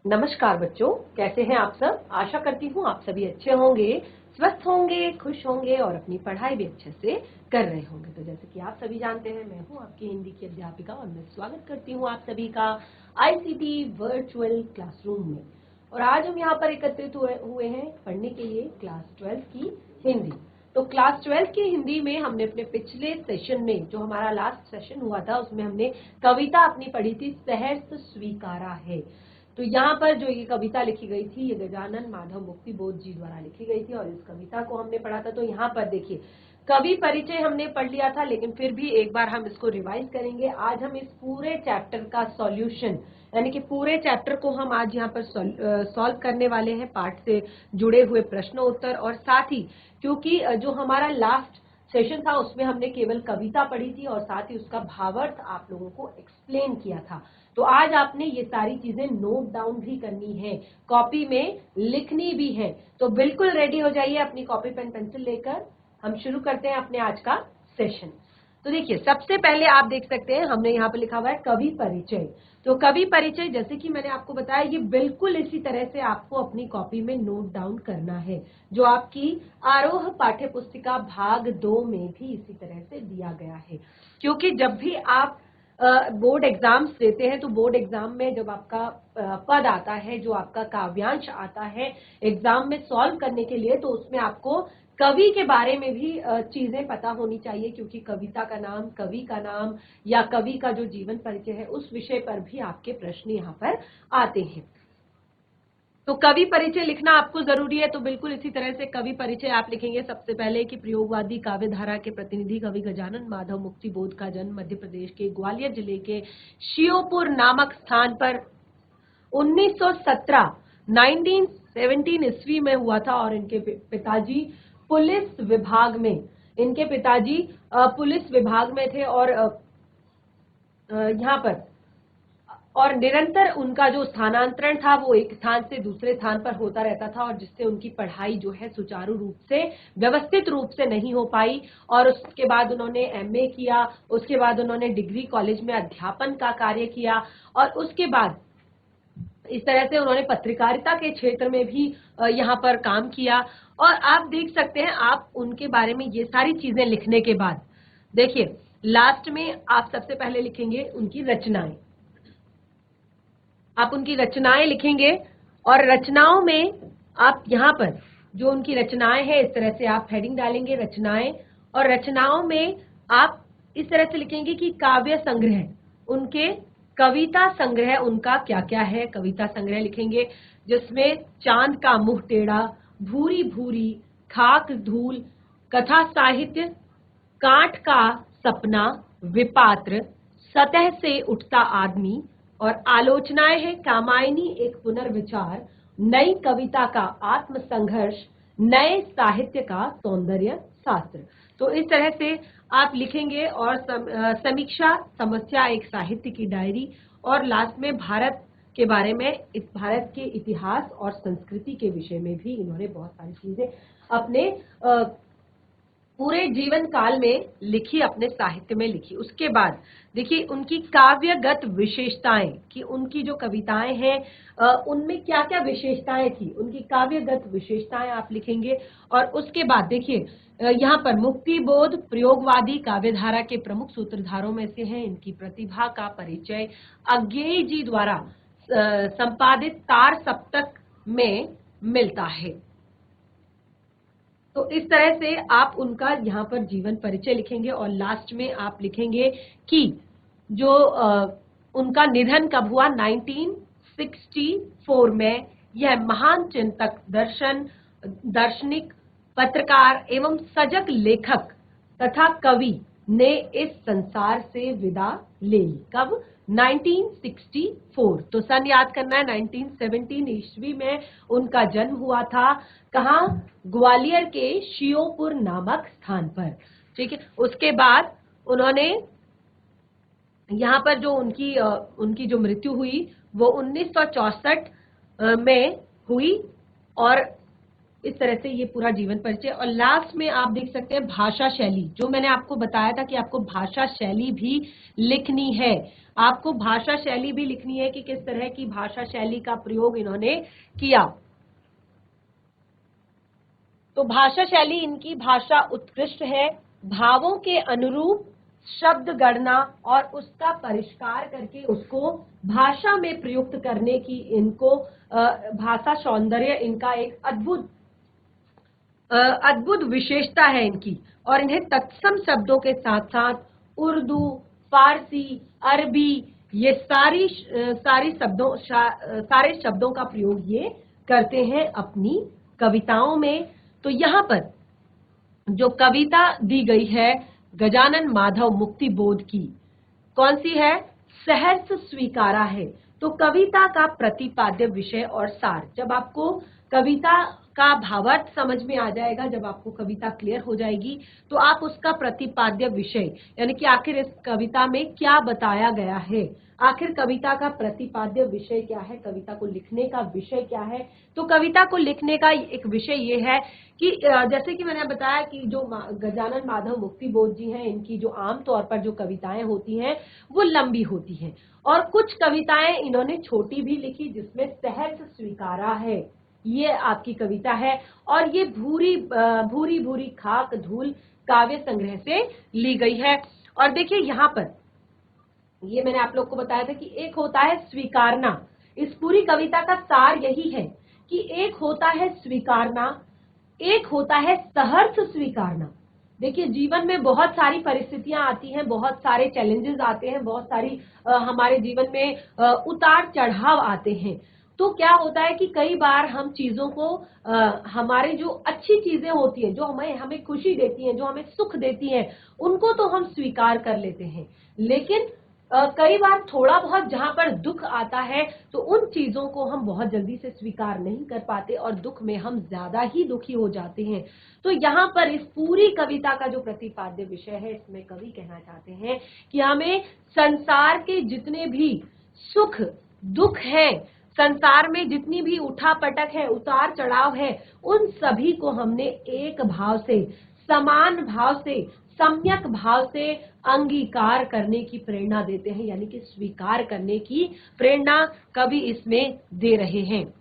नमस्कार बच्चों, कैसे हैं आप सब। आशा करती हूँ आप सभी अच्छे होंगे, स्वस्थ होंगे, खुश होंगे और अपनी पढ़ाई भी अच्छे से कर रहे होंगे। तो जैसे कि आप सभी जानते हैं, मैं हूँ आपकी हिंदी की अध्यापिका और मैं स्वागत करती हूँ आप सभी का आईसीटी वर्चुअल क्लासरूम में। और आज हम यहाँ पर एकत्रित हुए हैं पढ़ने के लिए क्लास 12 की हिंदी। तो क्लास 12 की हिंदी में हमने अपने पिछले सेशन में, जो हमारा लास्ट सेशन हुआ था, उसमें हमने कविता अपनी पढ़ी थी, सहर्ष स्वीकारा है। तो यहाँ पर जो ये कविता लिखी गई थी, ये गजानन माधव मुक्ति बोध जी द्वारा लिखी गई थी और इस कविता को हमने पढ़ा था। तो यहाँ पर देखिए, कवि परिचय हमने पढ़ लिया था, लेकिन फिर भी एक बार हम इसको रिवाइज करेंगे। आज हम इस पूरे चैप्टर का सॉल्यूशन, यानी कि पूरे चैप्टर को हम आज यहाँ पर सॉल्व करने वाले हैं, पाठ से जुड़े हुए प्रश्न उत्तर। और साथ ही क्योंकि जो हमारा लास्ट सेशन था उसमें हमने केवल कविता पढ़ी थी और साथ ही उसका भावार्थ आप लोगों को एक्सप्लेन किया था। तो आज आपने ये सारी चीजें नोट डाउन भी करनी है, कॉपी में लिखनी भी है। तो बिल्कुल रेडी हो जाइए अपनी कॉपी पेन पेंसिल लेकर। हम शुरू करते हैं अपने आज का सेशन। तो देखिए, सबसे पहले आप देख सकते हैं हमने यहाँ पे लिखा हुआ है कवि परिचय। तो कवि परिचय, जैसे कि मैंने आपको बताया, ये बिल्कुल इसी तरह से आपको अपनी कॉपी में नोट डाउन करना है, जो आपकी आरोह पाठ्य पुस्तिका भाग 2 में भी इसी तरह से दिया गया है। क्योंकि जब भी आप बोर्ड एग्जाम्स देते हैं तो बोर्ड एग्जाम में जब आपका पद आता है, जो आपका काव्यांश आता है एग्जाम में सॉल्व करने के लिए, तो उसमें आपको कवि के बारे में भी चीजें पता होनी चाहिए। क्योंकि कविता का नाम, कवि का नाम या कवि का जो जीवन परिचय है, उस विषय पर भी आपके प्रश्न यहाँ पर आते हैं। तो कवि परिचय लिखना आपको जरूरी है। तो बिल्कुल इसी तरह से कवि परिचय आप लिखेंगे सबसे पहले कि प्रयोगवादी काव्यधारा के प्रतिनिधि कवि गजानन माधव मुक्ति बोध का जन्म मध्य प्रदेश के ग्वालियर जिले के श्योपुर नामक स्थान पर 1917 ईस्वी में हुआ था। और इनके पिताजी पुलिस विभाग में थे और यहाँ पर और निरंतर उनका जो स्थानांतरण था वो एक स्थान से दूसरे स्थान पर होता रहता था, और जिससे उनकी पढ़ाई जो है सुचारू रूप से, व्यवस्थित रूप से नहीं हो पाई। और उसके बाद उन्होंने एमए किया, उसके बाद उन्होंने डिग्री कॉलेज में अध्यापन का कार्य किया और उसके बाद इस तरह से उन्होंने पत्रकारिता के क्षेत्र में भी यहाँ पर काम किया। और आप देख सकते हैं, आप उनके बारे में ये सारी चीजें लिखने के बाद देखिए लास्ट में आप सबसे पहले लिखेंगे उनकी रचनाएं। आप उनकी रचनाएं लिखेंगे और रचनाओं में आप यहाँ पर जो उनकी रचनाएं हैं, इस तरह से आप हेडिंग डालेंगे रचनाएं। और रचनाओं में आप इस तरह से लिखेंगे कि काव्य संग्रह, उनके कविता संग्रह उनका क्या क्या है। कविता संग्रह लिखेंगे जिसमें चांद का मुंह टेढ़ा, भूरी भूरी, खाक धूल, कथा साहित्य, कांट का सपना, विपात्र, सतह से उठता आदमी और आलोचनाएं हैं कामायनी एक पुनर्विचार, नई कविता का आत्मसंघर्ष, नए साहित्य का सौंदर्य शास्त्र। तो इस तरह से आप लिखेंगे। और समीक्षा, समस्या, एक साहित्य की डायरी, और लास्ट में भारत के बारे में, इस भारत के इतिहास और संस्कृति के विषय में भी इन्होंने बहुत सारी चीजें अपने पूरे जीवन काल में लिखी, अपने साहित्य में लिखी। उसके बाद देखिए उनकी काव्यगत विशेषताएं, कि उनकी जो कविताएं हैं उनमें क्या क्या विशेषताएं थी, उनकी काव्यगत विशेषताएं आप लिखेंगे। और उसके बाद देखिए यहाँ पर मुक्ति बोध प्रयोगवादी काव्यधारा के प्रमुख सूत्रधारों में से हैं। इनकी प्रतिभा का परिचय अज्ञेय जी द्वारा संपादित तार सप्तक में मिलता है। तो इस तरह से आप उनका यहाँ पर जीवन परिचय लिखेंगे और लास्ट में आप लिखेंगे कि जो उनका निधन कब हुआ, 1964 में। यह महान चिंतक, दार्शनिक, पत्रकार एवं सजग लेखक तथा कवि ने इस संसार से विदा ले ली। कब? 1964। तो सन याद करना है, 1917 ईस्वी में उनका जन्म हुआ था। कहाँ? ग्वालियर के श्योपुर नामक स्थान पर। ठीक है। उसके बाद उन्होंने यहाँ पर जो उनकी जो मृत्यु हुई वो 1964 में हुई। और इस तरह से ये पूरा जीवन परिचय। और लास्ट में आप देख सकते हैं भाषा शैली, जो मैंने आपको बताया था कि आपको भाषा शैली भी लिखनी है। आपको भाषा शैली भी लिखनी है कि किस तरह की भाषा शैली का प्रयोग इन्होंने किया। तो भाषा शैली इनकी भाषा उत्कृष्ट है, भावों के अनुरूप शब्द गणना और उसका परिष्कार करके उसको भाषा में प्रयुक्त करने की इनको भाषा सौंदर्य इनका एक अद्भुत विशेषता है इनकी। और इन्हें तत्सम शब्दों के साथ साथ उर्दू, फारसी, अरबी ये सारे शब्दों का प्रयोग ये करते हैं अपनी कविताओं में। तो यहाँ पर जो कविता दी गई है गजानन माधव मुक्तिबोध की, कौन सी है? सहर्ष स्वीकारा है। तो कविता का प्रतिपाद्य विषय और सार, जब आपको कविता का भावार्थ समझ में आ जाएगा, जब आपको कविता क्लियर हो जाएगी, तो आप उसका प्रतिपाद्य विषय यानी कि आखिर इस कविता में क्या बताया गया है, आखिर कविता का प्रतिपाद्य विषय क्या है, कविता को लिखने का विषय क्या है। तो कविता को लिखने का एक विषय ये है कि जैसे कि मैंने बताया कि जो गजानन माधव मुक्तिबोध जी हैं, इनकी जो आमतौर पर जो कविताएं होती हैं वो लंबी होती हैं, और कुछ कविताएं इन्होंने छोटी भी लिखी जिसमें सहर्ष स्वीकारा है, ये आपकी कविता है। और ये भूरी भूरी खाक धूल काव्य संग्रह से ली गई है। और देखिए यहाँ पर ये मैंने आप लोग को बताया था कि एक होता है स्वीकारना, इस पूरी कविता का सार यही है कि एक होता है स्वीकारना, एक होता है सहर्ष स्वीकारना। देखिए जीवन में बहुत सारी परिस्थितियां आती हैं, बहुत सारे चैलेंजेस आते हैं, बहुत सारी हमारे जीवन में उतार चढ़ाव आते हैं। तो क्या होता है कि कई बार हम चीजों को हमारे जो अच्छी चीजें होती हैं, जो हमें खुशी देती हैं, जो हमें सुख देती हैं, उनको तो हम स्वीकार कर लेते हैं, लेकिन कई बार थोड़ा बहुत जहां पर दुख आता है तो उन चीजों को हम बहुत जल्दी से स्वीकार नहीं कर पाते और दुख में हम ज्यादा ही दुखी हो जाते हैं। तो यहाँ पर इस पूरी कविता का जो प्रतिपाद्य विषय है, इसमें कवि कहना चाहते हैं कि हमें संसार के जितने भी सुख दुख है, संसार में जितनी भी उठापटक है, उतार चढ़ाव है, उन सभी को हमने एक भाव से, समान भाव से, सम्यक भाव से अंगीकार करने की प्रेरणा देते हैं, यानी कि स्वीकार करने की प्रेरणा कवि इसमें दे रहे हैं।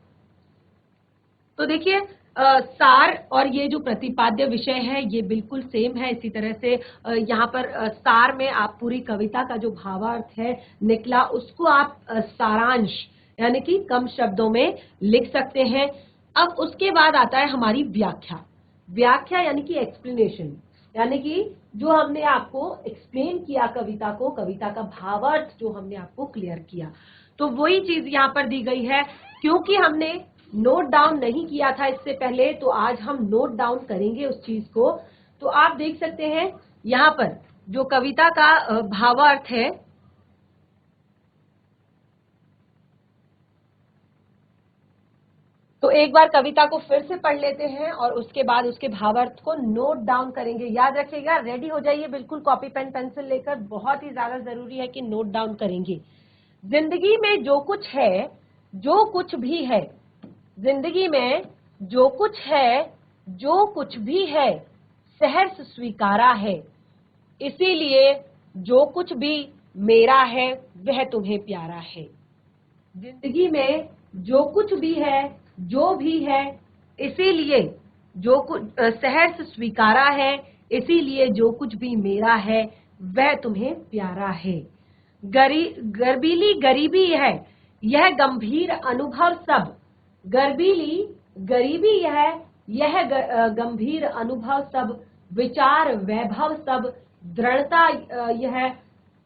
तो देखिए सार और ये जो प्रतिपाद्य विषय है ये बिल्कुल सेम है। इसी तरह से यहाँ पर सार में आप पूरी कविता का जो भावार्थ है निकला, उसको आप सारांश यानी कि कम शब्दों में लिख सकते हैं। अब उसके बाद आता है हमारी व्याख्या। व्याख्या यानी कि एक्सप्लेनेशन, यानी कि जो हमने आपको एक्सप्लेन किया कविता को, कविता का भावार्थ जो हमने आपको क्लियर किया, तो वही चीज यहाँ पर दी गई है। क्योंकि हमने नोट डाउन नहीं किया था इससे पहले, तो आज हम नोट डाउन करेंगे उस चीज को। तो आप देख सकते हैं यहाँ पर जो कविता का भावार्थ है, तो एक बार कविता को फिर से पढ़ लेते हैं और उसके बाद उसके भावार्थ को नोट डाउन करेंगे। याद रखिएगा, रेडी हो जाइए बिल्कुल कॉपी पेन पेंसिल लेकर, बहुत ही ज्यादा जरूरी है कि नोट डाउन करेंगे। जिंदगी में जो कुछ है, जो कुछ भी है, जिंदगी में जो कुछ है, जो कुछ भी है, सहर्ष स्वीकारा है, इसीलिए जो कुछ भी मेरा है वह तुम्हें प्यारा है। जिंदगी में जो कुछ भी है, जो भी है, इसीलिए जो कुछ सहर्ष स्वीकारा है, इसीलिए जो कुछ भी मेरा है वह तुम्हें प्यारा है। गर्बीली गरीबी है यह गंभीर अनुभव सब, गर्बीली गरीबी है यह गंभीर अनुभव सब, विचार वैभव सब, दृढ़ता यह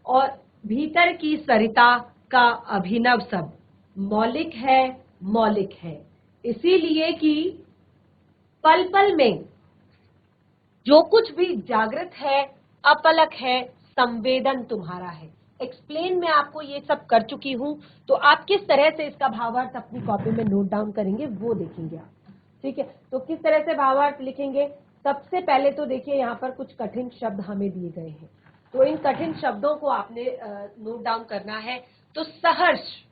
और भीतर की सरिता का अभिनव सब, मौलिक है मौलिक है, इसीलिए कि पल पल में जो कुछ भी जागृत है, अपलक है, संवेदन तुम्हारा है। एक्सप्लेन में आपको ये सब कर चुकी हूं, तो आप किस तरह से इसका भावार्थ अपनी कॉपी में नोट डाउन करेंगे वो देखेंगे आप। ठीक है, तो किस तरह से भावार्थ लिखेंगे? सबसे पहले तो देखिए यहाँ पर कुछ कठिन शब्द हमें दिए गए हैं, तो इन कठिन शब्दों को आपने नोट डाउन करना है। तो सहर्ष,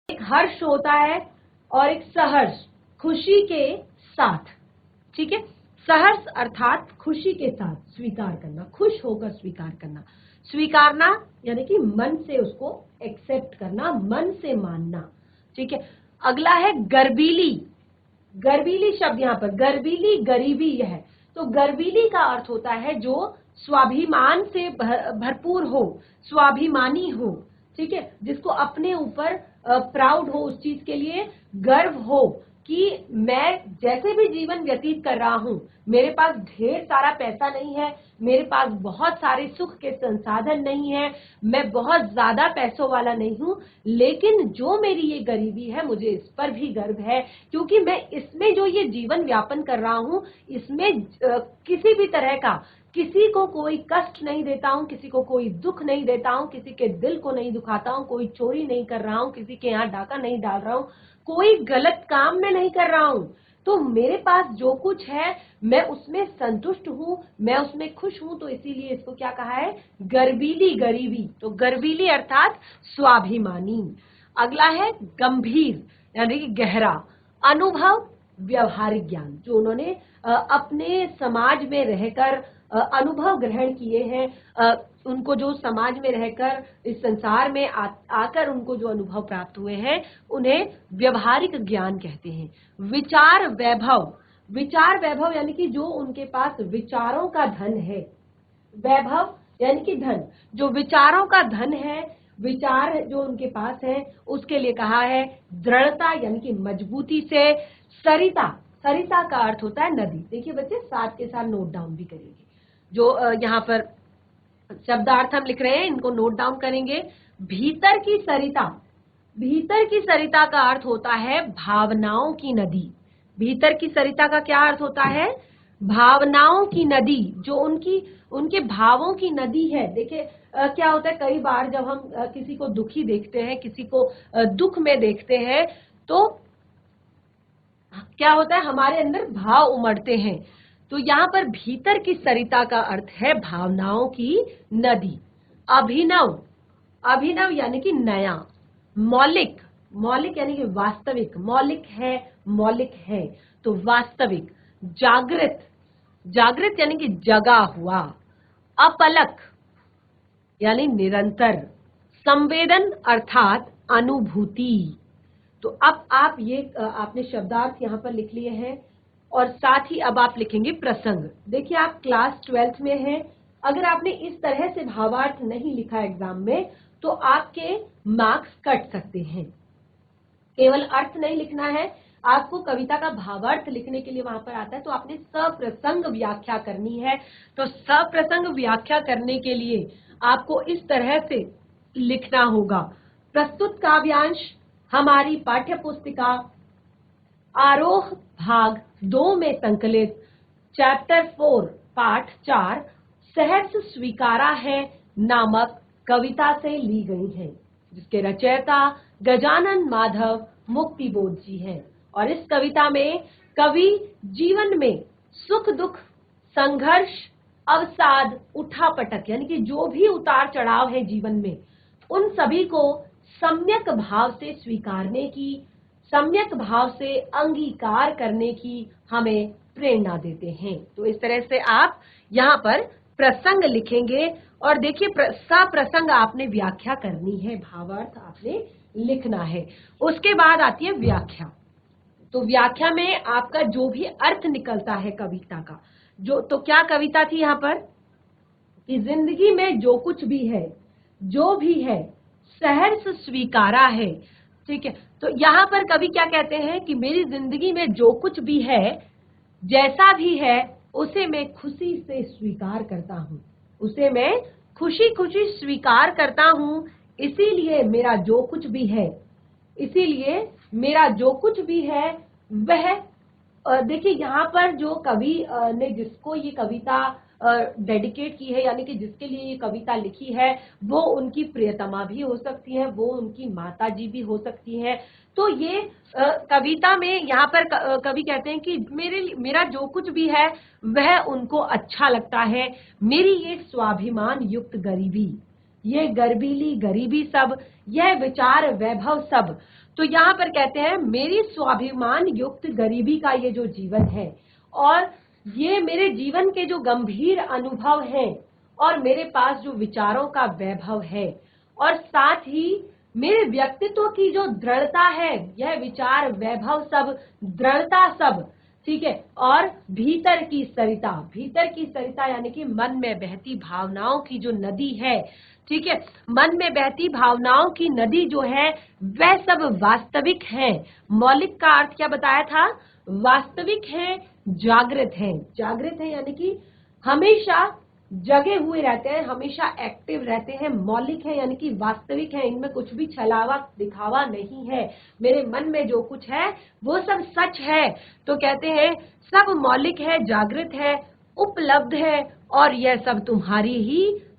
एक हर्ष होता है और एक सहर्ष, खुशी के साथ। ठीक है, सहर्ष अर्थात खुशी के साथ स्वीकार करना, खुश होकर स्वीकार करना। स्वीकारना यानी कि मन से उसको एक्सेप्ट करना, मन से मानना। ठीक है, अगला है गर्बीली। गर्बीली शब्द यहाँ पर, गर्बीली गरीबी है। तो गर्बीली का अर्थ होता है जो स्वाभिमान से भरपूर हो, स्वाभिमानी हो। ठीक है, जिसको अपने ऊपर प्राउड हो, उस चीज के लिए गर्व हो कि मैं जैसे भी जीवन व्यतीत कर रहा हूं, मेरे पास ढेर सारा पैसा नहीं है, मेरे पास बहुत सारे सुख के संसाधन नहीं है, मैं बहुत ज्यादा पैसों वाला नहीं हूं, लेकिन जो मेरी ये गरीबी है मुझे इस पर भी गर्व है, क्योंकि मैं इसमें जो ये जीवन व्यापन कर रहा हूं, इसमें किसी भी तरह का, किसी को कोई कष्ट नहीं देता हूं, किसी को कोई दुख नहीं देता हूं, किसी के दिल को नहीं दुखाता हूं, कोई चोरी नहीं कर रहा हूं, किसी के यहाँ डाका नहीं डाल रहा हूं, कोई गलत काम में नहीं कर रहा हूं। तो मेरे पास जो कुछ है मैं उसमें संतुष्ट हूं, मैं उसमें खुश हूं, तो इसीलिए इसको क्या कहा है, गर्बीली गरीबी। तो गर्बीली अर्थात स्वाभिमानी। अगला है गंभीर यानी कि गहरा, अनुभव व्यवहारिक ज्ञान, जो उन्होंने अपने समाज में रहकर अनुभव ग्रहण किए हैं, उनको जो समाज में रहकर इस संसार में आकर उनको जो अनुभव प्राप्त हुए हैं, उन्हें व्यवहारिक ज्ञान कहते हैं। विचार वैभव, विचार वैभव यानी कि जो उनके पास विचारों का धन है, वैभव यानी कि धन, जो विचारों का धन है, विचार जो उनके पास है, उसके लिए कहा है दृढ़ता यानी कि मजबूती से। सरिता, सरिता का अर्थ होता है नदी। देखिए बच्चे, साथ के साथ नोट डाउन भी करेंगे, जो यहाँ पर शब्दार्थ हम लिख रहे हैं इनको नोट डाउन करेंगे। भीतर की सरिता, भीतर की सरिता का अर्थ होता है भावनाओं की नदी। भीतर की सरिता का क्या अर्थ होता है, भावनाओं की नदी, जो उनके भावों की नदी है। देखिए क्या होता है, कई बार जब हम किसी को दुखी देखते हैं, किसी को दुख में देखते हैं, तो क्या होता है, हमारे अंदर भाव उमड़ते हैं। तो यहाँ पर भीतर की सरिता का अर्थ है भावनाओं की नदी। अभिनव, अभिनव यानी कि नया। मौलिक, मौलिक यानी कि वास्तविक, मौलिक है, मौलिक है तो वास्तविक। जागृत, जागृत यानी कि जगा हुआ। अपलक यानी निरंतर। संवेदन अर्थात अनुभूति। तो अब आप ये आपने शब्दार्थ यहाँ पर लिख लिए हैं, और साथ ही अब आप लिखेंगे प्रसंग। देखिए आप क्लास 12th में हैं, अगर आपने इस तरह से भावार्थ नहीं लिखा एग्जाम में तो आपके मार्क्स कट सकते हैं। केवल अर्थ नहीं लिखना है, आपको कविता का भावार्थ लिखने के लिए वहां पर आता है, तो आपने सप्रसंग व्याख्या करनी है। तो सप्रसंग व्याख्या करने के लिए आपको इस तरह से लिखना होगा। प्रस्तुत काव्यांश हमारी पाठ्य पुस्तिका आरोह भाग 2 में संकलित चैप्टर 4 पाठ 4 सहर्ष स्वीकारा है नामक कविता से ली गई है, जिसके रचयिता गजानन माधव मुक्तिबोध जी हैं। और इस कविता में कवि जीवन में सुख दुख, संघर्ष, अवसाद, उठापटक यानी कि जो भी उतार चढ़ाव है जीवन में, उन सभी को सम्यक भाव से स्वीकारने की, सम्यक भाव से अंगीकार करने की हमें प्रेरणा देते हैं। तो इस तरह से आप यहाँ पर प्रसंग लिखेंगे, और देखिए सप्रसंग आपने व्याख्या करनी है, भावार्थ आपने लिखना है। उसके बाद आती है व्याख्या। तो व्याख्या में आपका जो भी अर्थ निकलता है कविता का, जो तो क्या कविता थी यहाँ पर कि जिंदगी में जो कुछ भी है, जो भी है सहर्ष स्वीकारा है। ठीक है, तो यहाँ पर कवि क्या कहते हैं कि मेरी जिंदगी में जो कुछ भी है, जैसा भी है, उसे मैं खुशी से स्वीकार करता हूँ, उसे मैं खुशी खुशी स्वीकार करता हूँ। इसीलिए मेरा जो कुछ भी है, इसीलिए मेरा जो कुछ भी है वह, देखिए यहाँ पर जो कवि ने जिसको ये कविता डेडिकेट की है, यानी कि जिसके लिए ये कविता लिखी है, वो उनकी प्रियतमा भी हो सकती है, वो उनकी माता जी भी हो सकती है। तो ये कविता में यहाँ पर कवि कहते हैं कि मेरा जो कुछ भी है वह उनको अच्छा लगता है। मेरी ये स्वाभिमान युक्त गरीबी, ये गर्बीली गरीबी सब, यह विचार वैभव सब। तो यहाँ पर कहते हैं मेरी स्वाभिमान युक्त गरीबी का ये जो जीवन है, और ये मेरे जीवन के जो गंभीर अनुभव हैं, और मेरे पास जो विचारों का वैभव है और साथ ही मेरे व्यक्तित्व की जो दृढ़ता है, यह विचार वैभव सब, दृढ़ता सब, ठीक है। और भीतर की सरिता यानी कि मन में बहती भावनाओं की जो नदी है, ठीक है, मन में बहती भावनाओं की नदी जो है वह सब वास्तविक है। मौलिक का अर्थ क्या बताया था? वास्तविक है, जागृत है यानी कि हमेशा जगे हुए रहते हैं, हमेशा एक्टिव रहते हैं। मौलिक है यानी कि वास्तविक है, इनमें कुछ भी छलावा दिखावा नहीं है। मेरे मन में जो कुछ है वो सब सच है। तो कहते हैं सब मौलिक है, जागृत है, उपलब्ध है और यह सब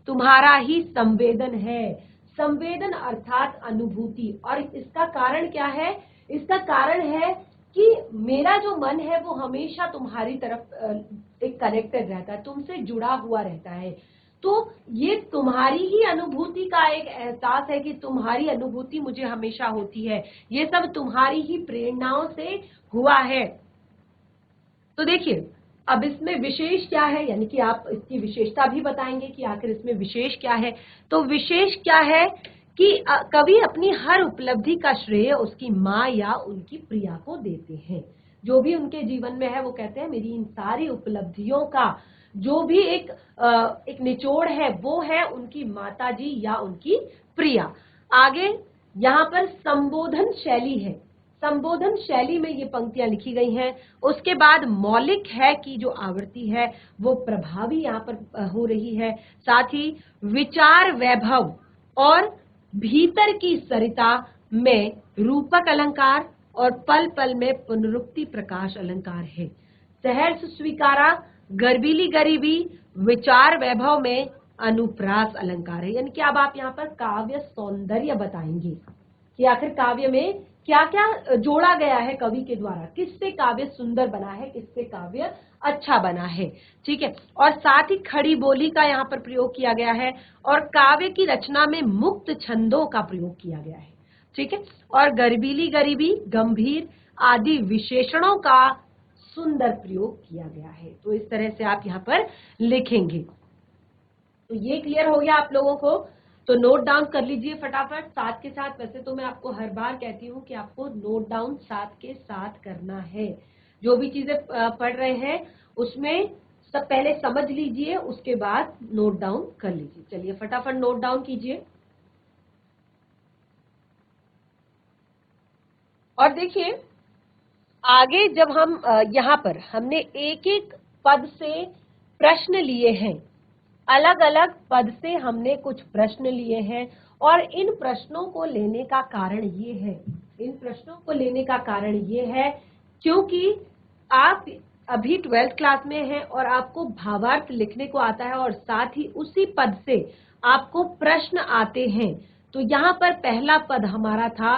तुम्हारा ही संवेदन है। संवेदन अर्थात अनुभूति। और इसका कारण क्या है? इसका कारण है कि मेरा जो मन है वो हमेशा तुम्हारी तरफ एक कनेक्टेड रहता है, तुमसे जुड़ा हुआ रहता है। तो ये तुम्हारी ही अनुभूति का एक एहसास है कि तुम्हारी अनुभूति मुझे हमेशा होती है, ये सब तुम्हारी ही प्रेरणाओं से हुआ है। तो देखिए अब इसमें विशेष क्या है, यानी कि आप इसकी विशेषता भी बताएंगे कि आखिर इसमें विशेष क्या है। तो विशेष क्या है कि कवि अपनी हर उपलब्धि का श्रेय उसकी माँ या उनकी प्रिया को देते हैं। जो भी उनके जीवन में है वो कहते हैं मेरी इन सारी उपलब्धियों का जो भी एक निचोड़ है वो है उनकी माताजी या उनकी प्रिया। आगे यहाँ पर संबोधन शैली है, संबोधन शैली में ये पंक्तियां लिखी गई हैं। उसके बाद मौलिक है की जो आवृत्ति है वो प्रभावी यहाँ पर हो रही है। साथ ही विचार वैभव और भीतर की सरिता में रूपक अलंकार और पल पल में पुनरुक्ति प्रकाश अलंकार है। सहर्ष स्वीकारा, गर्बीली गरीबी, विचार वैभव में अनुप्रास अलंकार है। यानी कि अब आप यहाँ पर काव्य सौंदर्य बताएंगे कि आखिर काव्य में क्या क्या जोड़ा गया है कवि के द्वारा, किससे काव्य सुंदर बना है, किससे काव्य अच्छा बना है, ठीक है। और साथ ही खड़ी बोली का यहाँ पर प्रयोग किया गया है और काव्य की रचना में मुक्त छंदों का प्रयोग किया गया है, ठीक है। और गर्बीली गरीबी, गंभीर आदि विशेषणों का सुंदर प्रयोग किया गया है। तो इस तरह से आप यहाँ पर लिखेंगे। तो ये क्लियर हो गया आप लोगों को। तो नोट डाउन कर लीजिए फटाफट साथ के साथ। वैसे तो मैं आपको हर बार कहती हूँ कि आपको नोट डाउन साथ के साथ करना है। जो भी चीजें पढ़ रहे हैं उसमें सब पहले समझ लीजिए, उसके बाद नोट डाउन कर लीजिए। चलिए फटाफट नोट डाउन कीजिए। और देखिए आगे जब हम यहाँ पर हमने एक एक पद से प्रश्न लिए हैं, अलग अलग पद से हमने कुछ प्रश्न लिए हैं और इन प्रश्नों को लेने का कारण ये है, इन प्रश्नों को लेने का कारण ये है क्योंकि आप अभी 12th क्लास में हैं और आपको भावार्थ लिखने को आता है और साथ ही उसी पद से आपको प्रश्न आते हैं। तो यहाँ पर पहला पद हमारा था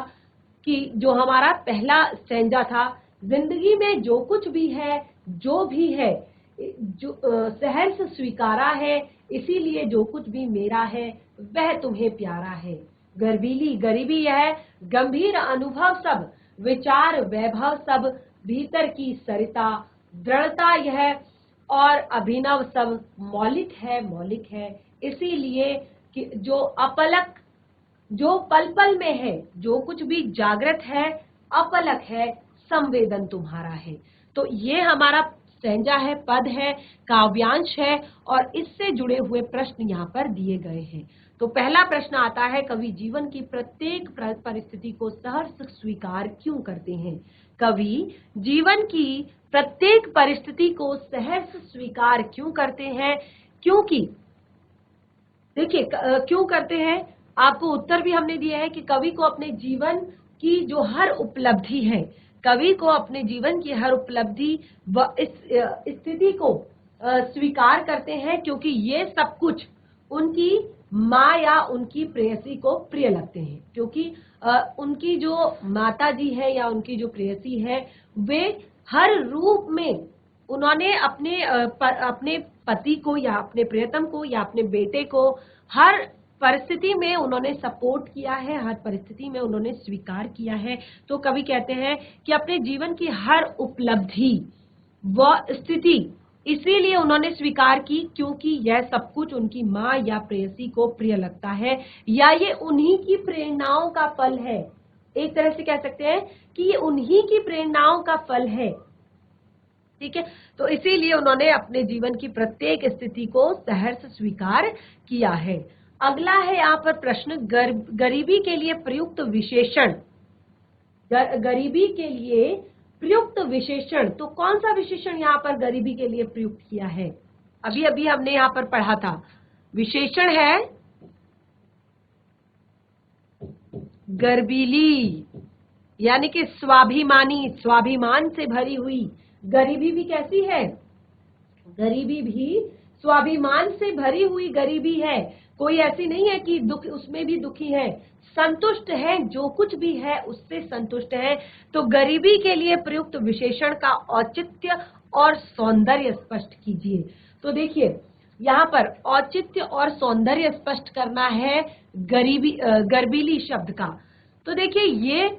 कि जो हमारा पहला स्टैंजा था, जिंदगी में जो कुछ भी है, जो भी है, जो सहर्ष स्वीकारा है, इसीलिए जो कुछ भी मेरा है वह तुम्हें प्यारा है। गर्बीली गरीबी है, गंभीर अनुभव सब, विचार वैभव सब, भीतर की सरिता, दृढ़ता यह और अभिनव सब, मौलिक है, इसीलिए कि जो अपलक, जो पल पल में है, जो कुछ भी जागृत है, अपलक है, संवेदन तुम्हारा है। तो ये हमारा स्टैंजा है, पद है, काव्यांश है और इससे जुड़े हुए प्रश्न यहाँ पर दिए गए हैं। तो पहला प्रश्न आता है, कवि जीवन की प्रत्येक परिस्थिति को सहर्ष स्वीकार क्यों करते हैं? कवि जीवन की प्रत्येक परिस्थिति को सहर्ष स्वीकार क्यों करते हैं? क्योंकि देखिए क्यों करते हैं, आपको उत्तर भी हमने दिया है कि कवि को अपने जीवन की जो हर उपलब्धि है, कवि को अपने जीवन की हर उपलब्धि व इस स्थिति को स्वीकार करते हैं क्योंकि ये सब कुछ उनकी माँ या उनकी प्रेयसी को प्रिय लगते हैं। क्योंकि उनकी जो माता जी है या उनकी जो प्रेयसी है वे हर रूप में उन्होंने अपने पति को या अपने प्रियतम को या अपने बेटे को हर परिस्थिति में उन्होंने सपोर्ट किया है, हर परिस्थिति में उन्होंने स्वीकार किया है। तो कवि कहते हैं कि अपने जीवन की हर उपलब्धि व स्थिति इसीलिए उन्होंने स्वीकार की, क्योंकि यह सब कुछ उनकी माँ या प्रेयसी को प्रिय लगता है, या ये उन्हीं की प्रेरणाओं का फल है। एक तरह से कह सकते हैं कि ये उन्हीं की प्रेरणाओं का फल है। ठीक है, तो इसीलिए उन्होंने अपने जीवन की प्रत्येक स्थिति को सहर्ष स्वीकार किया है। अगला है यहाँ पर प्रश्न, गरीबी के लिए प्रयुक्त विशेषण। गरीबी के लिए प्रयुक्त विशेषण, तो कौन सा विशेषण यहाँ पर गरीबी के लिए प्रयुक्त किया है? अभी अभी हमने यहाँ पर पढ़ा था, विशेषण है गर्बीली, यानी कि स्वाभिमानी, स्वाभिमान से भरी हुई। गरीबी भी कैसी है? गरीबी भी स्वाभिमान से भरी हुई गरीबी है। कोई ऐसी नहीं है कि दुख, उसमें भी दुखी है, संतुष्ट है, जो कुछ भी है उससे संतुष्ट है। तो गरीबी के लिए प्रयुक्त विशेषण का औचित्य और सौंदर्य स्पष्ट कीजिए। तो देखिए यहाँ पर औचित्य और सौंदर्य स्पष्ट करना है गर्बीली शब्द का। तो देखिए ये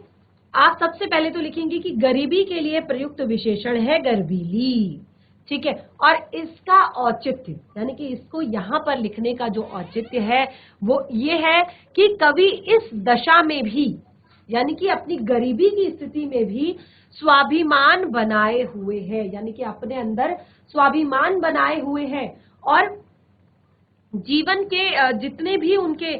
आप सबसे पहले तो लिखेंगे कि गरीबी के लिए प्रयुक्त विशेषण है गर्बीली। ठीक है, और इसका औचित्य, यानी कि इसको यहाँ पर लिखने का जो औचित्य है वो ये है कि कवि इस दशा में भी, यानी कि अपनी गरीबी की स्थिति में भी स्वाभिमान बनाए हुए है, यानी कि अपने अंदर स्वाभिमान बनाए हुए हैं, और जीवन के जितने भी उनके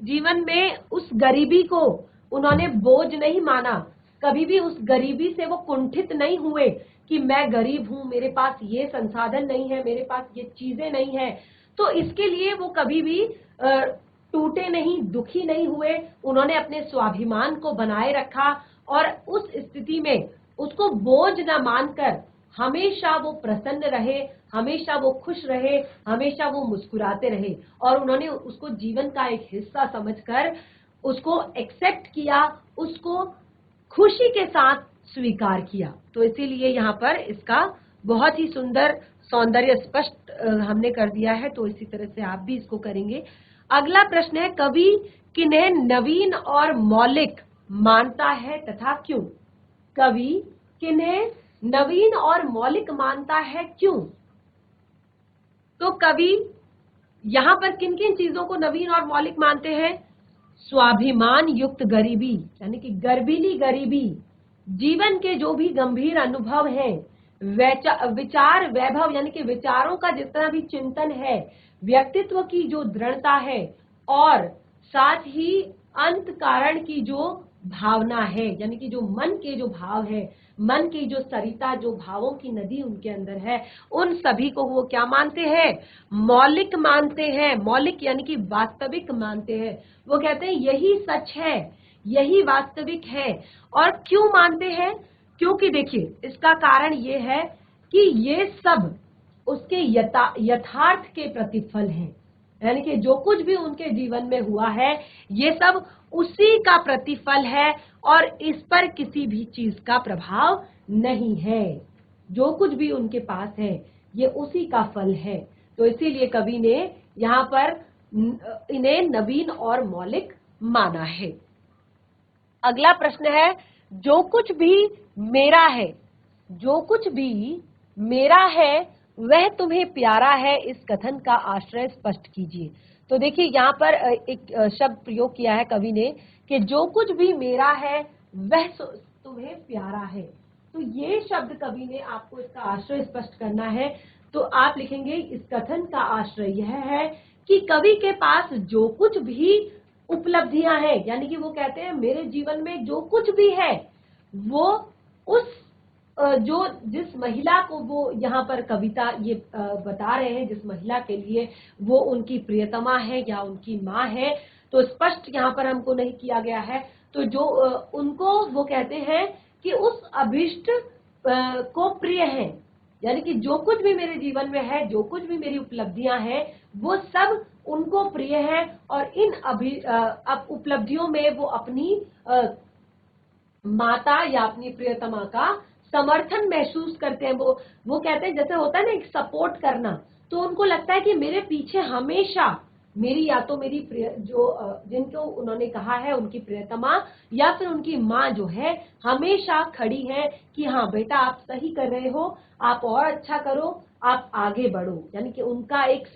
जीवन में उस गरीबी को उन्होंने बोझ नहीं माना। कभी भी उस गरीबी से वो कुंठित नहीं हुए कि मैं गरीब हूं, मेरे पास ये संसाधन नहीं है, मेरे पास ये चीजें नहीं है। तो इसके लिए वो कभी भी टूटे नहीं, दुखी नहीं हुए। उन्होंने अपने स्वाभिमान को बनाए रखा और उस स्थिति में उसको बोझ न मानकर हमेशा वो प्रसन्न रहे, हमेशा वो खुश रहे, हमेशा वो मुस्कुराते रहे, और उन्होंने उसको जीवन का एक हिस्सा समझकर उसको एक्सेप्ट किया, उसको खुशी के साथ स्वीकार किया। तो इसीलिए यहाँ पर इसका बहुत ही सुंदर सौंदर्य स्पष्ट हमने कर दिया है। तो इसी तरह से आप भी इसको करेंगे। अगला प्रश्न है, कवि किन्हें नवीन और मौलिक मानता है तथा क्यों? कवि किन्हें नवीन और मौलिक मानता है, क्यों? तो कवि यहाँ पर किन किन चीजों को नवीन और मौलिक मानते हैं? स्वाभिमान युक्त गरीबी, यानी कि गर्बीली गरीबी, जीवन के जो भी गंभीर अनुभव हैं, विचार वैभव, यानी कि विचारों का जितना भी चिंतन है, व्यक्तित्व की जो दृढ़ता है, और साथ ही अंत कारण की जो भावना है, यानी कि जो मन के जो भाव है, मन की जो सरिता, जो भावों की नदी उनके अंदर है, उन सभी को वो क्या मानते हैं? मौलिक मानते हैं। मौलिक यानी कि वास्तविक मानते हैं। वो कहते हैं यही सच है, यही वास्तविक है। और क्यों मानते हैं? क्योंकि देखिए इसका कारण ये है कि ये सब उसके यथार्थ के प्रतिफल हैं, यानी कि जो कुछ भी उनके जीवन में हुआ है ये सब उसी का प्रतिफल है, और इस पर किसी भी चीज का प्रभाव नहीं है। जो कुछ भी उनके पास है ये उसी का फल है। तो इसीलिए कवि ने यहाँ पर इन्हें नवीन और मौलिक माना है। अगला प्रश्न है, जो कुछ भी मेरा है, जो कुछ भी मेरा है वह तुम्हें प्यारा है, इस कथन का आश्रय स्पष्ट कीजिए। तो देखिए यहाँ पर एक शब्द प्रयोग किया है कवि ने कि जो कुछ भी मेरा है वह तुम्हें प्यारा है। तो ये शब्द कवि ने आपको इसका आश्रय स्पष्ट करना है। तो आप लिखेंगे इस कथन का आश्रय यह है कि कवि के पास जो कुछ भी उपलब्धियां हैं, यानी कि वो कहते हैं मेरे जीवन में जो कुछ भी है वो उस जो जिस महिला को वो यहाँ पर कविता ये बता रहे हैं, जिस महिला के लिए वो उनकी प्रियतमा है या उनकी माँ है, तो स्पष्ट यहाँ पर हमको नहीं किया गया है। तो जो उनको वो कहते हैं कि उस अभिष्ट को प्रिय है, यानी कि जो कुछ भी मेरे जीवन में है, जो कुछ भी मेरी उपलब्धियां हैं वो सब उनको प्रिय है, और इन उपलब्धियों में वो अपनी माता या अपनी प्रियतमा का समर्थन महसूस करते हैं। वो कहते हैं जैसे होता है ना एक सपोर्ट करना, तो उनको लगता है कि मेरे पीछे हमेशा मेरी या तो मेरी प्रिय जो जिनको उन्होंने कहा है उनकी प्रियतमा या फिर उनकी माँ जो है हमेशा खड़ी है कि हाँ बेटा आप सही कर रहे हो, आप और अच्छा करो, आप आगे बढ़ो। यानी कि उनका एक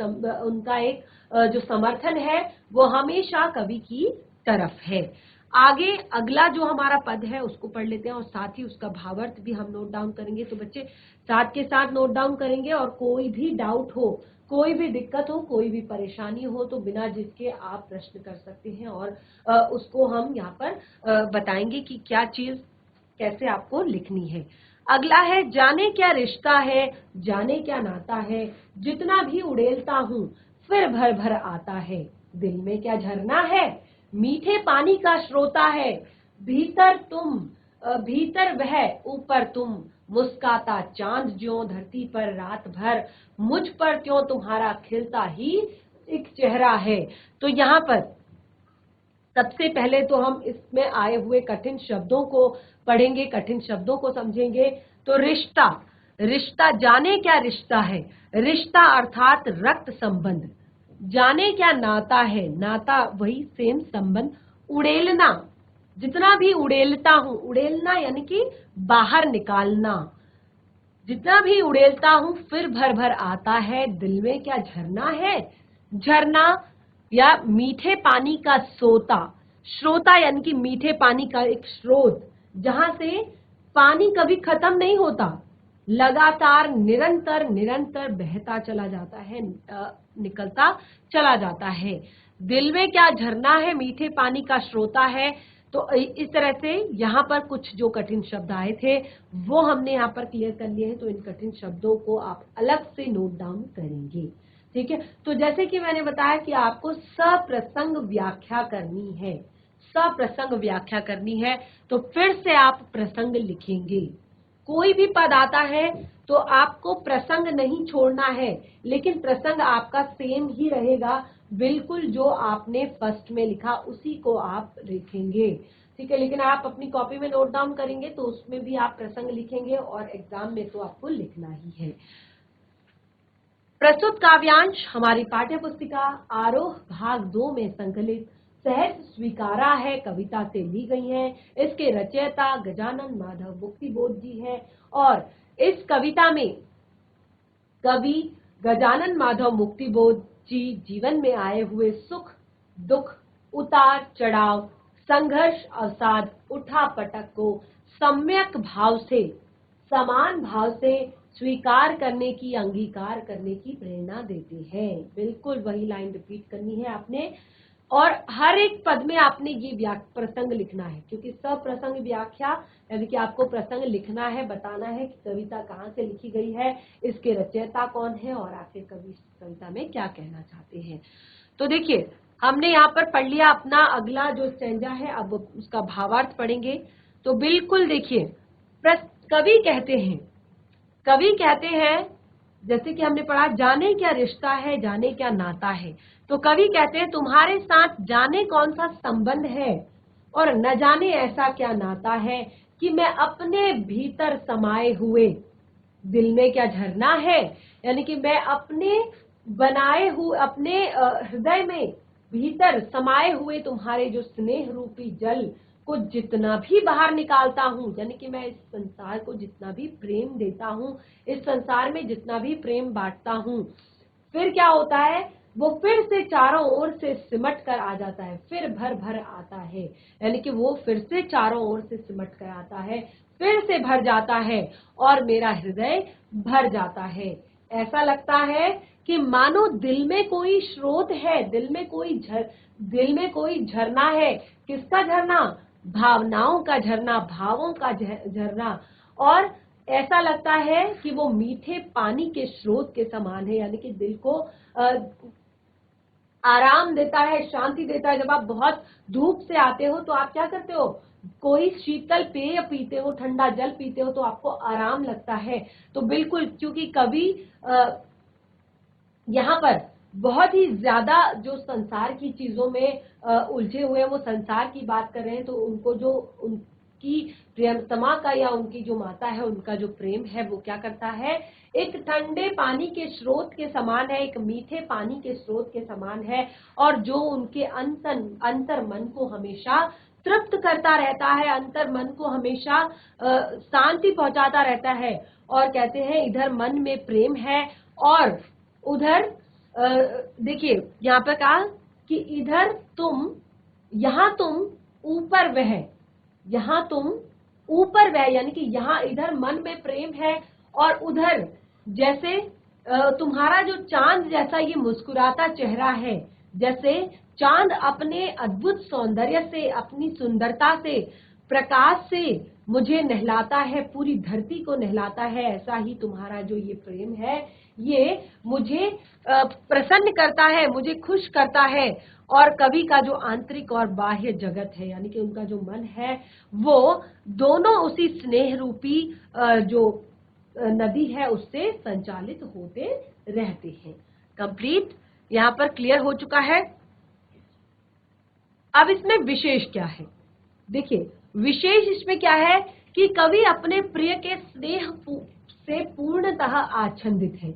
जो समर्थन है वो हमेशा कवि की तरफ है। आगे अगला जो हमारा पद है उसको पढ़ लेते हैं और साथ ही उसका भावार्थ भी हम नोट डाउन करेंगे। तो बच्चे साथ के साथ नोट डाउन करेंगे और कोई भी डाउट हो, कोई भी दिक्कत हो, कोई भी परेशानी हो तो बिना झिझके आप प्रश्न कर सकते हैं और उसको हम यहाँ पर बताएंगे कि क्या चीज कैसे आपको लिखनी है। अगला है जाने क्या रिश्ता है, जाने क्या नाता है, जितना भी उड़ेलता हूँ फिर भर भर आता है, दिल में क्या झरना है, मीठे पानी का श्रोता है, भीतर वह ऊपर तुम, मुस्काता चांद ज्यों धरती पर रात भर, मुझ पर क्यों तुम्हारा खिलता ही एक चेहरा है। तो यहाँ पर सबसे पहले तो हम इसमें आए हुए कठिन शब्दों को पढ़ेंगे, कठिन शब्दों को समझेंगे। तो रिश्ता, रिश्ता जाने क्या रिश्ता है, रिश्ता अर्थात रक्त संबंध। जाने क्या नाता है, नाता वही सेम संबंध। उड़ेलना, जितना भी उड़ेलता हूं, उड़ेलना यानी कि बाहर निकालना, जितना भी उड़ेलता हूं फिर भर भर आता है, दिल में क्या झरना है, झरना या मीठे पानी का सोता, श्रोता यानी कि मीठे पानी का एक स्रोत जहां से पानी कभी खत्म नहीं होता, लगातार निरंतर निरंतर बहता चला जाता है, निकलता चला जाता है। दिल में क्या झरना है, मीठे पानी का श्रोता है। तो इस तरह से यहाँ पर कुछ जो कठिन शब्द आए थे वो हमने यहाँ पर क्लियर कर लिए हैं। तो इन कठिन शब्दों को आप अलग से नोट डाउन करेंगे, ठीक है। तो जैसे कि मैंने बताया कि आपको सप्रसंग व्याख्या करनी है, सप्रसंग व्याख्या करनी है। तो फिर से आप प्रसंग लिखेंगे। कोई भी पद आता है तो आपको प्रसंग नहीं छोड़ना है, लेकिन प्रसंग आपका सेम ही रहेगा, बिल्कुल जो आपने फर्स्ट में लिखा उसी को आप लिखेंगे, ठीक है। लेकिन आप अपनी कॉपी में नोट डाउन करेंगे तो उसमें भी आप प्रसंग लिखेंगे और एग्जाम में तो आपको लिखना ही है। प्रस्तुत काव्यांश हमारी पाठ्य पुस्तिका आरोह भाग 2 में संकलित सहज स्वीकारा है कविता से ली गई है। इसके रचयिता गजानन माधव मुक्तिबोध जी हैं और इस कविता में कवि गजानन माधव मुक्तिबोध जी जीवन में आए हुए सुख दुख, उतार चढ़ाव, संघर्ष अवसाद, उठा पटक को सम्यक भाव से, समान भाव से स्वीकार करने की, अंगीकार करने की प्रेरणा देते हैं। बिल्कुल वही लाइन रिपीट करनी है आपने और हर एक पद में आपने ये प्रसंग लिखना है, क्योंकि सब प्रसंग व्याख्या यानी कि आपको प्रसंग लिखना है, बताना है कि कविता कहाँ से लिखी गई है, इसके रचयिता कौन है और आखिर कवि कविता में क्या कहना चाहते हैं। तो देखिए हमने यहाँ पर पढ़ लिया अपना अगला जो स्टैंजा है, अब उसका भावार्थ पढ़ेंगे। तो बिल्कुल देखिए कवि कहते हैं जैसे कि हमने पढ़ा जाने क्या रिश्ता है, जाने क्या नाता है। तो कवि कहते हैं तुम्हारे साथ जाने कौन सा संबंध है और न जाने ऐसा क्या नाता है कि मैं अपने भीतर समाये हुए, दिल में क्या झरना है, यानी कि मैं अपने बनाए हुए, अपने हृदय में भीतर समाये हुए तुम्हारे जो स्नेह रूपी जल को जितना भी बाहर निकालता हूँ, यानी कि मैं इस संसार को जितना भी प्रेम देता हूँ, इस संसार में जितना भी प्रेम बांटता हूँ, फिर क्या होता है, वो फिर से चारों ओर से सिमट कर आ जाता है, फिर भर भर आता है, यानी कि वो फिर से चारों ओर से सिमट कर आता है, फिर से भर जाता है और मेरा हृदय भर जाता है। ऐसा लगता है कि मानो दिल में कोई स्रोत है, दिल में कोई झरना है। किसका झरना? भावनाओं का झरना, भावों का झरना। और ऐसा लगता है कि वो मीठे पानी के स्रोत के समान है, यानी कि दिल को आराम देता है, शांति देता है। जब आप बहुत धूप से आते हो तो आप क्या करते हो, कोई शीतल पेय पीते हो, ठंडा जल पीते हो तो आपको आराम लगता है। तो बिल्कुल, क्योंकि कवि यहाँ पर बहुत ही ज्यादा जो संसार की चीजों में उलझे हुए हैं, वो संसार की बात कर रहे हैं, तो उनको जो उनकी प्रियतमा का या उनकी जो माता है उनका जो प्रेम है वो क्या करता है, एक ठंडे पानी के स्रोत के समान है, एक मीठे पानी के स्रोत के समान है, और जो उनके अंतर मन को हमेशा तृप्त करता रहता है, अंतर मन को हमेशा शांति पहुंचाता रहता है। और कहते हैं इधर मन में प्रेम है और उधर देखिए यहाँ पर कहा कि इधर तुम, यहाँ तुम ऊपर वह, यहाँ तुम ऊपर वह, यानी कि यहाँ इधर मन में प्रेम है और उधर जैसे तुम्हारा जो चांद जैसा ये मुस्कुराता चेहरा है, जैसे चांद अपने अद्भुत सौंदर्य से, अपनी सुंदरता से, प्रकाश से मुझे नहलाता है, पूरी धरती को नहलाता है, ऐसा ही तुम्हारा जो ये प्रेम है ये मुझे प्रसन्न करता है, मुझे खुश करता है। और कवि का जो आंतरिक और बाह्य जगत है, यानी कि उनका जो मन है, वो दोनों उसी स्नेह रूपी जो नदी है उससे संचालित होते रहते हैं। कंप्लीट यहाँ पर क्लियर हो चुका है। अब इसमें विशेष क्या है, देखिए विशेष इसमें क्या है कि कवि अपने प्रिय के स्नेह से पूर्णतः आच्छादित है,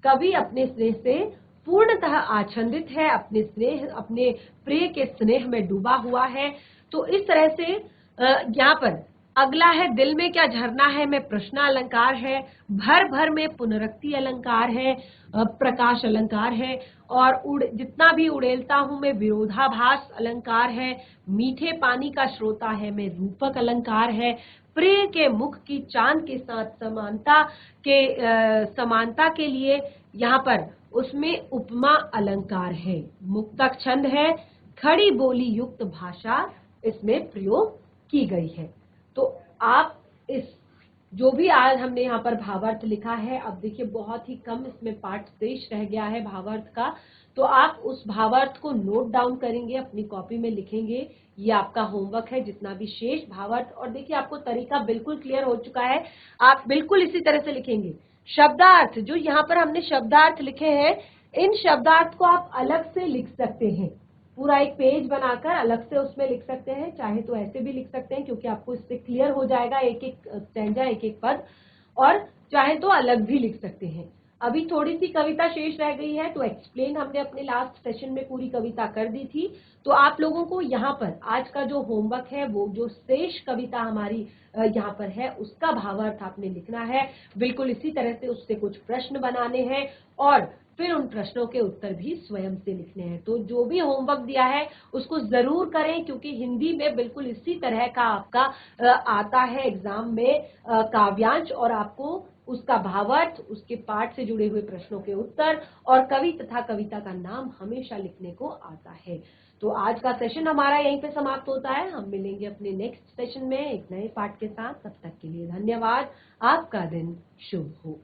कवि अपने स्नेह से पूर्णतः आच्छादित है, अपने स्नेह, अपने प्रिय के स्नेह में डूबा हुआ है। तो इस तरह से यहाँ पर अगला है दिल में क्या झरना है में प्रश्न अलंकार है, भर भर में पुनरुक्ति अलंकार है, प्रकाश अलंकार है, और जितना भी उड़ेलता हूं मैं विरोधाभास अलंकार है, मीठे पानी का श्रोता है में रूपक अलंकार है, प्रिय के मुख की चांद के साथ समानता के लिए यहाँ पर उसमें उपमा अलंकार है, मुक्तक छंद है, खड़ी बोली युक्त भाषा इसमें प्रयोग की गई है। तो आप इस जो भी आज हमने यहाँ पर भावार्थ लिखा है, अब देखिए बहुत ही कम इसमें पार्ट शेष रह गया है भावार्थ का, तो आप उस भावार्थ को नोट डाउन करेंगे, अपनी कॉपी में लिखेंगे, ये आपका होमवर्क है, जितना भी शेष भावार्थ। और देखिए आपको तरीका बिल्कुल क्लियर हो चुका है, आप बिल्कुल इसी तरह से लिखेंगे। शब्दार्थ, जो यहाँ पर हमने शब्दार्थ लिखे हैं, इन शब्दार्थ को आप अलग से लिख सकते हैं, पूरा एक पेज बनाकर अलग से उसमें लिख सकते हैं, चाहे तो ऐसे भी लिख सकते हैं क्योंकि आपको इससे क्लियर हो जाएगा एक एक स्टैंजा, एक एक पद, और चाहे तो अलग भी लिख सकते हैं। अभी थोड़ी सी कविता शेष रह गई है, तो एक्सप्लेन हमने अपने लास्ट सेशन में पूरी कविता कर दी थी। तो आप लोगों को यहाँ पर आज का जो होमवर्क है, वो जो शेष कविता हमारी यहाँ पर है उसका भावार्थ आपने लिखना है, बिल्कुल इसी तरह से उससे कुछ प्रश्न बनाने हैं और फिर उन प्रश्नों के उत्तर भी स्वयं से लिखने हैं। तो जो भी होमवर्क दिया है उसको जरूर करें, क्योंकि हिंदी में बिल्कुल इसी तरह का आपका आता है एग्जाम में काव्यांश, और आपको उसका भावार्थ, उसके पाठ से जुड़े हुए प्रश्नों के उत्तर और कवि तथा कविता का नाम हमेशा लिखने को आता है। तो आज का सेशन हमारा यहीं पे समाप्त होता है, हम मिलेंगे अपने नेक्स्ट सेशन में एक नए पाठ के साथ। तब तक के लिए धन्यवाद, आपका दिन शुभ हो।